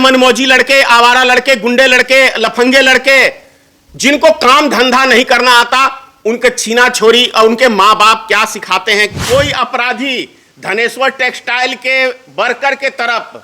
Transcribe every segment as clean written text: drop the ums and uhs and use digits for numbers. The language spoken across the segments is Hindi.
मनमौजी लड़के, आवारा लड़के, गुंडे लड़के, लफंगे लड़के, जिनको काम धंधा नहीं करना आता, उनके छीना छोरी और उनके माँ बाप क्या सिखाते हैं। कोई अपराधी धनेश्वर टेक्सटाइल के वर्कर के तरफ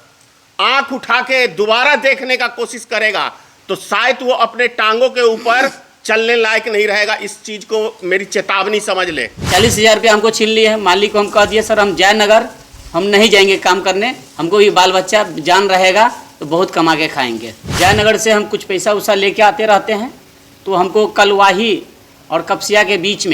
आंख उठा के दोबारा देखने का कोशिश करेगा तो शायद वो अपने टांगों के ऊपर चलने लायक नहीं रहेगा। इस चीज को मेरी चेतावनी समझ ले। 40,000 रुपये हमको छीन लिए है। मालिक को हम कह दिए सर हम जयनगर हम नहीं जाएंगे काम करने, हमको ये बाल बच्चा जान रहेगा तो बहुत कमा के खाएंगे। जयनगर से हम कुछ पैसा उसा लेके आते रहते हैं तो हमको कलवाही और कपसिया के बीच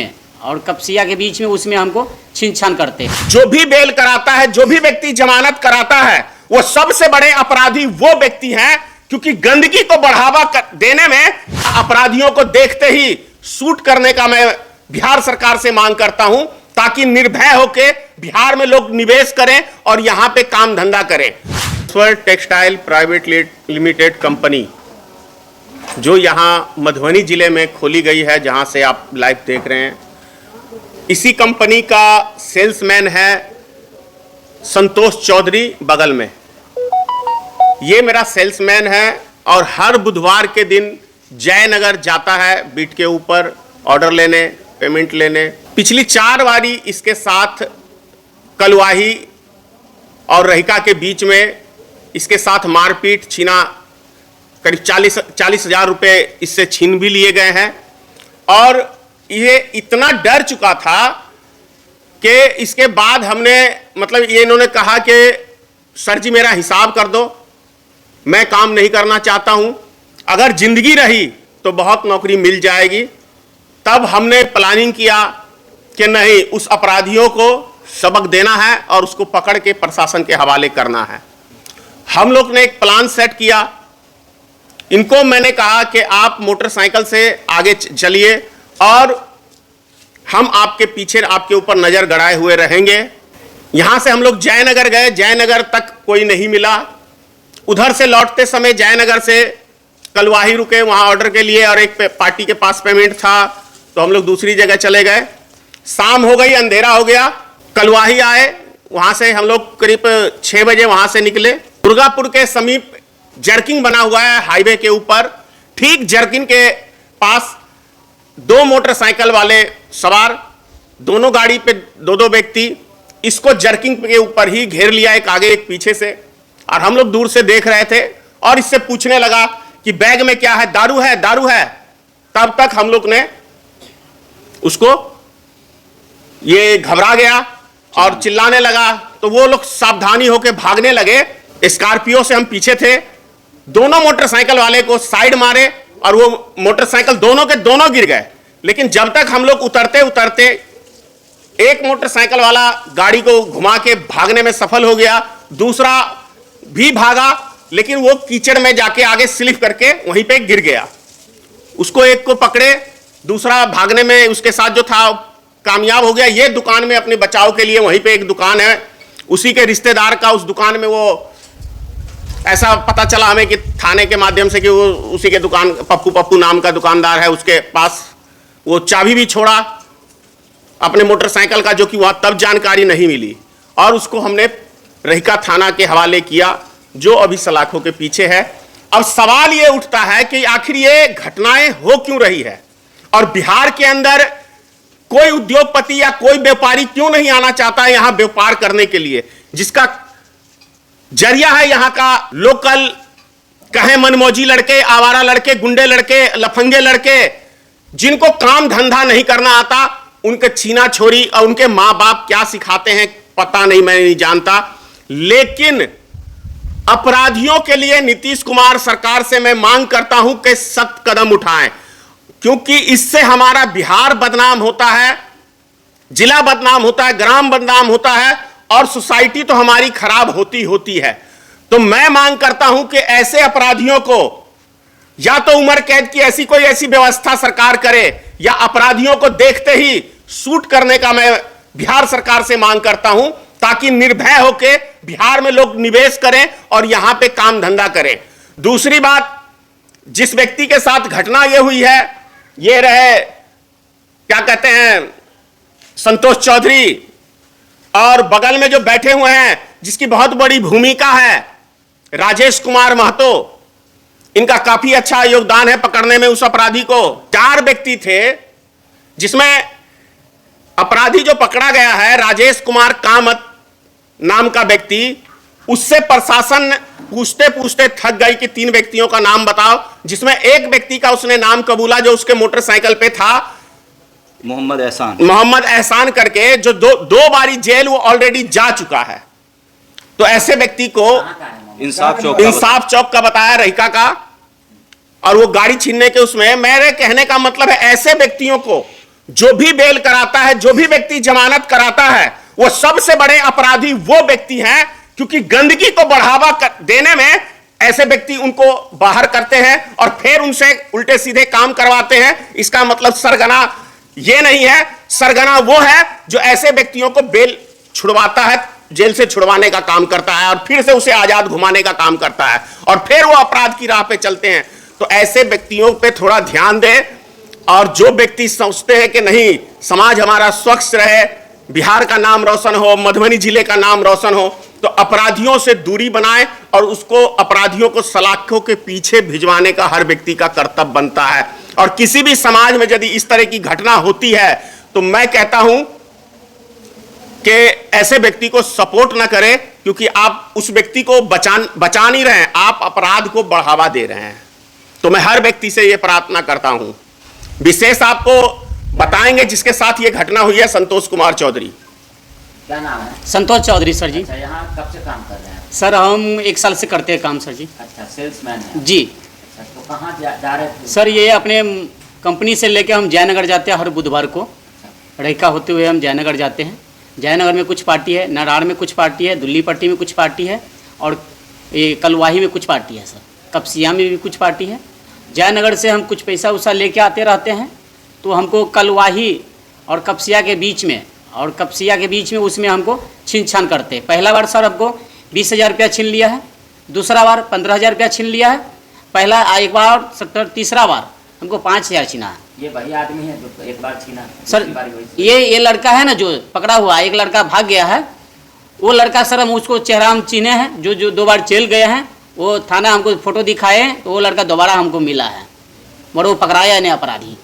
में उसमें हमको छीन छान करते हैं। जो भी बेल कराता है, जो भी व्यक्ति जमानत कराता है, वो सबसे बड़े अपराधी वो व्यक्ति हैं, क्योंकि गंदगी को बढ़ावा देने में अपराधियों को देखते ही शूट करने का मैं बिहार सरकार से मांग करता हूं, ताकि निर्भय होकर बिहार में लोग निवेश करें और यहां पे काम धंधा करें। Dhaneshwar textile private limited company जो यहां मधुबनी जिले में खोली गई है, जहां से आप लाइव देख रहे हैं, इसी कंपनी का सेल्समैन है संतोष चौधरी बगल में। ये मेरा सेल्समैन है और हर बुधवार के दिन जयनगर जाता है बीट के ऊपर ऑर्डर लेने, पेमेंट लेने। पिछली 4 बारी इसके साथ कलवाही और रहिका के बीच में इसके साथ मारपीट, छीना, करीब 40,000 रुपये इससे छीन भी लिए गए हैं। और ये इतना डर चुका था कि इसके बाद हमने ये इन्होंने कहा कि सर जी मेरा हिसाब कर दो, मैं काम नहीं करना चाहता हूं, अगर जिंदगी रही तो बहुत नौकरी मिल जाएगी। तब हमने प्लानिंग किया कि नहीं, उस अपराधियों को सबक देना है और उसको पकड़ के प्रशासन के हवाले करना है। हम लोग ने एक प्लान सेट किया। इनको मैंने कहा कि आप मोटरसाइकिल से आगे चलिए और हम आपके पीछे, आपके ऊपर नजर गड़ाए हुए रहेंगे। यहां से हम लोग जयनगर गए, जयनगर तक कोई नहीं मिला। उधर से लौटते समय जयनगर से कलवाही रुके वहां ऑर्डर के लिए, और एक पार्टी के पास पेमेंट था तो हम लोग दूसरी जगह चले गए। शाम हो गई, अंधेरा हो गया, कलवाही आए। वहां से हम लोग करीब 6 बजे वहां से निकले। दुर्गापुर के समीप जर्किंग बना हुआ है हाईवे के ऊपर। ठीक जर्किंग के पास 2 मोटरसाइकिल वाले सवार, दोनों गाड़ी पे 2-2 व्यक्ति, इसको जर्किंग के ऊपर ही घेर लिया, एक आगे एक पीछे से। और हम लोग दूर से देख रहे थे और इससे पूछने लगा कि बैग में क्या है, दारू है, दारू है। तब तक हम लोग ने उसको, ये घबरा गया और चिल्लाने लगा तो वो लोग सावधानी होकर भागने लगे। स्कॉर्पियो से हम पीछे थे, दोनों मोटरसाइकिल वाले को साइड मारे और वो मोटरसाइकिल दोनों के दोनों गिर गए। लेकिन जब तक हम लोग उतरते उतरते एक मोटरसाइकिल वाला गाड़ी को घुमा के भागने में सफल हो गया, दूसरा भी भागा, लेकिन वो कीचड़ में जाके आगे स्लिप करके वहीं पे गिर गया। उसको एक को पकड़े, दूसरा भागने में उसके साथ जो था कामयाब हो गया। ये दुकान में अपने बचाव के लिए, वहीं पे एक दुकान है, उसी के रिश्तेदार का उस दुकान में, वो ऐसा पता चला हमें कि थाने के माध्यम से कि वो उसी के दुकान, पप्पू नाम का दुकानदार है, उसके पास वो चाबी भी छोड़ा अपने मोटरसाइकिल का, जो कि वहां तब जानकारी नहीं मिली। और उसको हमने रहिका थाना के हवाले किया, जो अभी सलाखों के पीछे है। अब सवाल ये उठता है कि आखिर ये घटनाएं हो क्यों रही है, और बिहार के अंदर कोई उद्योगपति या कोई व्यापारी क्यों नहीं आना चाहता है यहां व्यापार करने के लिए, जिसका जरिया है यहाँ का लोकल, कहे मनमौजी लड़के, आवारा लड़के, गुंडे लड़के, लफंगे लड़के, जिनको काम धंधा नहीं करना आता, उनके छीना छोरी और उनके माँ बाप क्या सिखाते हैं पता नहीं, मैं नहीं जानता। लेकिन अपराधियों के लिए नीतीश कुमार सरकार से मैं मांग करता हूं कि सख्त कदम उठाएं, क्योंकि इससे हमारा बिहार बदनाम होता है, जिला बदनाम होता है, ग्राम बदनाम होता है, और सोसाइटी तो हमारी खराब होती है। तो मैं मांग करता हूं कि ऐसे अपराधियों को या तो उम्र कैद की ऐसी व्यवस्था सरकार करे, या अपराधियों को देखते ही शूट करने का मैं बिहार सरकार से मांग करता हूं, ताकि निर्भय होकर बिहार में लोग निवेश करें और यहां पे काम धंधा करें। दूसरी बात, जिस व्यक्ति के साथ घटना ये हुई है, ये रहे क्या कहते हैं संतोष चौधरी, और बगल में जो बैठे हुए हैं जिसकी बहुत बड़ी भूमिका है, राजेश कुमार महतो, इनका काफी अच्छा योगदान है पकड़ने में उस अपराधी को। 4 व्यक्ति थे, जिसमें अपराधी जो पकड़ा गया है राजेश कुमार कामत नाम का व्यक्ति, उससे प्रशासन पूछते पूछते थक गई कि 3 व्यक्तियों का नाम बताओ, जिसमें एक व्यक्ति का उसने नाम कबूला जो उसके मोटरसाइकिल पे था, मोहम्मद एहसान करके, जो दो बारी जेल वो ऑलरेडी जा चुका है। तो ऐसे व्यक्ति को इंसाफ चौक का बताया, रहिका का, और वो गाड़ी छीनने के उसमें। मेरे कहने का मतलब है ऐसे व्यक्तियों को जो भी बेल कराता है, जो भी व्यक्ति जमानत कराता है, वो सबसे बड़े अपराधी वो व्यक्ति हैं, क्योंकि गंदगी को बढ़ावा देने में ऐसे व्यक्ति उनको बाहर करते हैं और फिर उनसे उल्टे सीधे काम करवाते हैं। इसका मतलब सरगना ये नहीं है, सरगना वो है जो ऐसे व्यक्तियों को बेल छुड़वाता है, जेल से छुड़वाने का काम करता है और फिर से उसे आजाद घुमाने का काम करता है और फिर वो अपराध की राह पे चलते हैं। तो ऐसे व्यक्तियों पे थोड़ा ध्यान दें, और जो व्यक्ति सोचते हैं कि नहीं समाज हमारा स्वच्छ रहे, बिहार का नाम रोशन हो, मधुबनी जिले का नाम रोशन हो, तो अपराधियों से दूरी बनाएं और उसको अपराधियों को सलाखों के पीछे भिजवाने का हर व्यक्ति का कर्तव्य बनता है। और किसी भी समाज में यदि इस तरह की घटना होती है तो मैं कहता हूं कि ऐसे व्यक्ति को सपोर्ट ना करें, क्योंकि आप उस व्यक्ति को बचा नहीं रहे हैं, आप अपराध को बढ़ावा दे रहे हैं। तो मैं हर व्यक्ति से यह प्रार्थना करता हूं। विशेष आपको बताएंगे जिसके साथ ये घटना हुई है, संतोष कुमार चौधरी। क्या नाम है? संतोष चौधरी सर जी। अच्छा, यहाँ कब से काम कर रहे हैं? सर हम 1 साल से करते हैं काम सर जी। अच्छा, सेल्समैन है। जी अच्छा, तो कहाँ जा रहे थे? सर, ये अपने कंपनी से लेके हम जयनगर जाते हैं हर बुधवार को। रहिका होते हुए हम जयनगर जाते हैं। जयनगर में कुछ पार्टी है, नारायण में कुछ पार्टी है, दुल्ली पट्टी में कुछ पार्टी है, और ये कलवाही में कुछ पार्टी है सर, कपसिया में भी कुछ पार्टी है। जयनगर से हम कुछ पैसा उसा लेके आते रहते हैं, तो हमको कलवाही और कपसिया के बीच में उसमें हमको छीन छान करते हैं। पहला बार सर हमको 20,000 रुपया छीन लिया है, दूसरा बार 15,000 रुपया छीन लिया है, एक बार 70, तीसरा बार हमको 5,000 छीना है। ये वही आदमी है जो एक बार छीना सर? ये लड़का है ना जो पकड़ा हुआ, एक लड़का भाग गया है, वो लड़का सर हम उसको चेहरा हम चिन्हे हैं, जो 2 बार जेल गए हैं, वो थाना हमको फोटो दिखाए, तो वो लड़का दोबारा हमको मिला है, मगर वो पकड़ाया नहीं अपराधी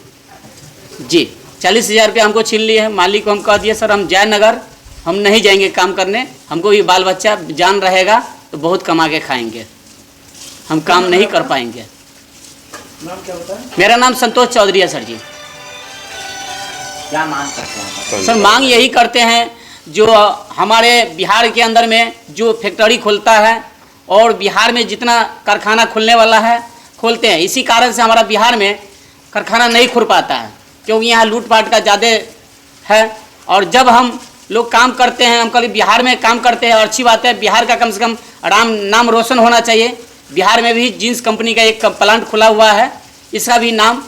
जी। 40,000 रुपया हमको छीन लिए है। मालिक को हम कह दिए सर हम जयनगर हम नहीं जाएंगे काम करने, हमको भी बाल बच्चा जान रहेगा तो बहुत कमा के खाएंगे, हम काम नहीं कर पाएंगे। नाम क्या होता है? मेरा नाम संतोष चौधरी है सर जी। क्या मांग करते हैं? सर मांग यही करते हैं, जो हमारे बिहार के अंदर में जो फैक्ट्री खुलता है और बिहार में जितना कारखाना खुलने वाला है खोलते हैं, इसी कारण से हमारा बिहार में कारखाना नहीं खुल पाता है, क्योंकि यहाँ लूटपाट का ज़्यादा है। और जब हम लोग काम करते हैं, हम कभी बिहार में काम करते हैं, और अच्छी बात है, बिहार का कम से कम नाम रोशन होना चाहिए। बिहार में भी जींस कंपनी का एक प्लांट खुला हुआ है, इसका भी नाम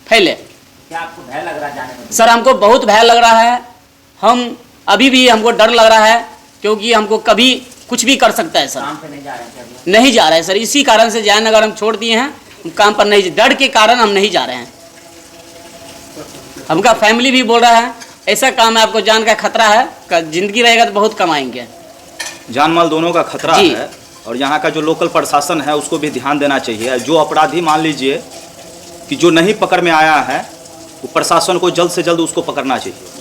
फैले। क्या आपको भय लग रहा है जाने में? सर हमको बहुत भय लग रहा है, हम अभी भी हमको डर लग रहा है, क्योंकि हमको कभी कुछ भी कर सकता है सर। काम पे नहीं जा रहे हैं क्या? नहीं जा रहे हैं सर, इसी कारण से जयनगर हम छोड़ दिए हैं, हम काम पर नहीं, डर के कारण हम नहीं जा रहे हैं। हमका फैमिली भी बोल रहा है ऐसा काम है, आपको जान का खतरा है, जिंदगी रहेगा तो बहुत कमाएंगे। जान माल दोनों का खतरा जी। है, और यहाँ का जो लोकल प्रशासन है उसको भी ध्यान देना चाहिए। जो अपराधी मान लीजिए कि जो नहीं पकड़ में आया है, वो प्रशासन को जल्द से जल्द उसको पकड़ना चाहिए।